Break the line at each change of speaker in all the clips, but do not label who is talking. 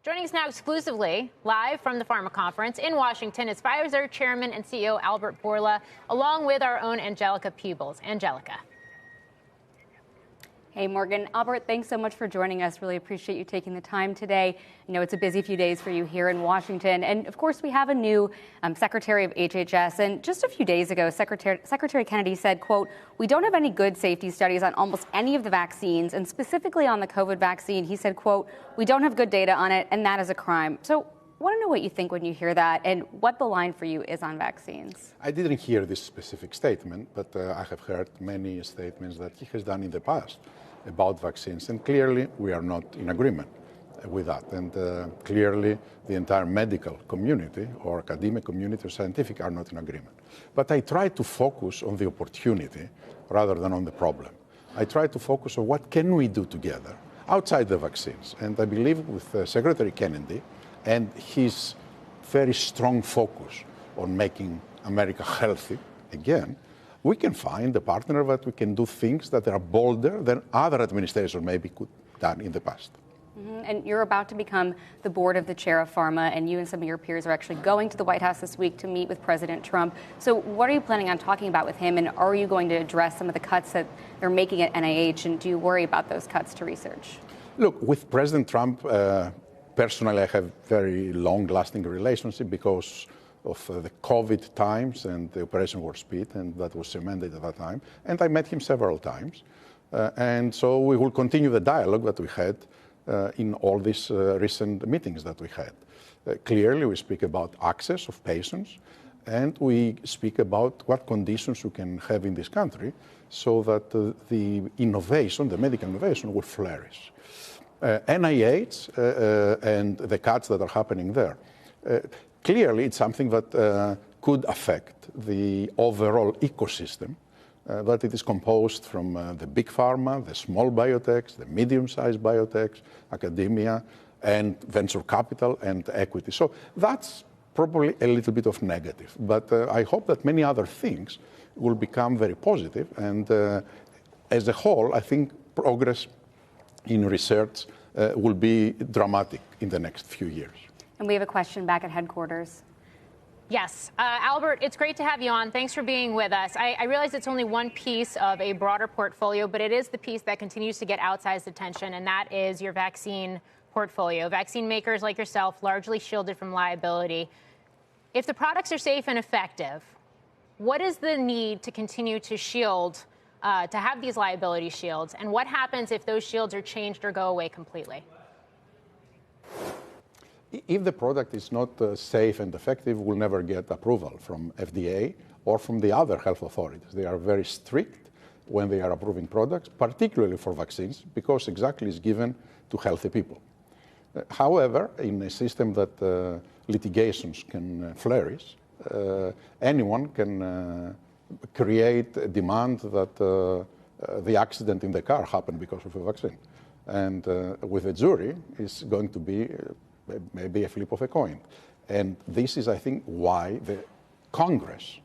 Joining us now exclusively, live from the Pharma Conference in Washington, is Pfizer Chairman and CEO Albert Bourla, along with our own Angelica Peebles. Angelica.
Hey, Morgan. Albert, thanks so much for joining us. Really appreciate you taking the time today. I know it's a busy few days for you here in Washington. And, of course, we have a new Secretary of HHS. And just a few days ago, Secretary Kennedy said, quote, "We don't have any good safety studies on almost any of the vaccines. And specifically on the COVID vaccine, he said, quote, "We don't have good data on it, and that is a crime." So I want to know what you think when you hear that and what the line for you is on vaccines.
I didn't hear this specific statement, but I have heard many statements that he has done in the past about vaccines, and clearly we are not in agreement with that. And clearly the entire medical community or academic community or scientific are not in agreement. But I try to focus on the opportunity rather than on the problem. I try to focus on what can we do together outside the vaccines. And I believe with Secretary Kennedy and his very strong focus on making America healthy again, we can find a partner that we can do things that are bolder than other administrations maybe could done in the past.
Mm-hmm. And you're about to become the board of the chair of pharma, and you and some of your peers are actually going to the White House this week to meet with President Trump. So what are you planning on talking about with him, and are you going to address some of the cuts that they're making at NIH, and do you worry about those cuts to research?
Look, with President Trump, personally, I have very long-lasting relationship because of the COVID times and the Operation Warp Speed, and that was cemented at that time. And I met him several times. And so we will continue the dialogue that we had in all these recent meetings that we had. Clearly, we speak about access of patients, and we speak about what conditions we can have in this country so that the innovation, the medical innovation, will flourish. NIH and the cuts that are happening there, clearly, it's something that could affect the overall ecosystem, that it is composed from the big pharma, the small biotechs, the medium-sized biotechs, academia, and venture capital and equity. So that's probably a little bit of negative. But I hope that many other things will become very positive. And as a whole, I think progress in research will be dramatic in the next few years.
And we have a question back at headquarters.
Yes. Albert, it's great to have you on. Thanks for being with us. I realize it's only one piece of a broader portfolio, but it is the piece that continues to get outsized attention, and that is your vaccine portfolio. Vaccine makers like yourself largely shielded from liability. If the products are safe and effective, what is the need to continue to shield, to have these liability shields, and what happens if those shields are changed or go away completely?
If the product is not safe and effective, we'll never get approval from FDA or from the other health authorities. They are very strict when they are approving products, particularly for vaccines, because exactly it's given to healthy people. However, in a system that litigations can flourish, anyone can create a demand that the accident in the car happened because of a vaccine. And with a jury, it's going to be maybe a flip of a coin. And this is, I think, why the Congress,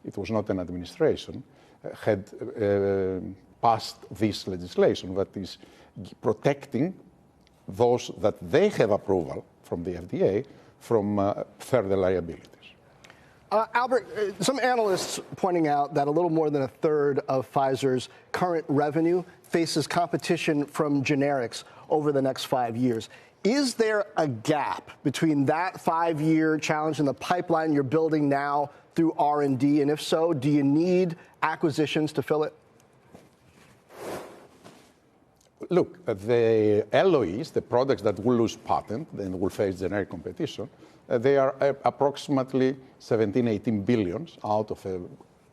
it was not an administration, had passed this legislation that is protecting those that they have approval from the FDA from further liabilities.
Albert, some analysts pointing out that a little more than a third of Pfizer's current revenue faces competition from generics over the next 5 years. Is there a gap between that 5-year challenge and the pipeline you're building now through R&D? And if so, do you need acquisitions to fill it?
Look, the LOEs, the products that will lose patent and will face generic competition, they are approximately 17, 18 billions out of a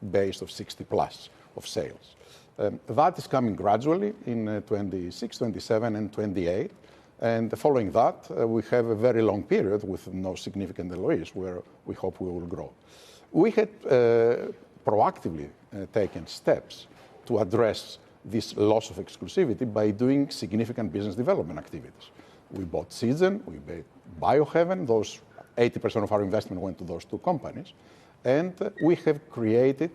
base of 60 plus of sales. That is coming gradually in 26, 27, and 28. And following that, we have a very long period with no significant LOEs where we hope we will grow. We had proactively taken steps to address this loss of exclusivity by doing significant business development activities. We bought Seagen, we bought Biohaven, those 80% of our investment went to those two companies. And we have created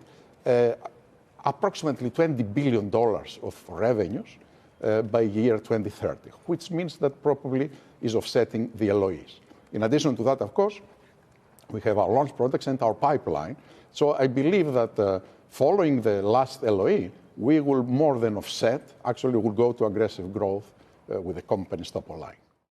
approximately $20 billion of revenues by year 2030, which means that probably is offsetting the LOEs. In addition to that, of course, we have our launch products and our pipeline. So I believe that following the last LOE, we will more than offset, actually will go to aggressive growth with the company's top line.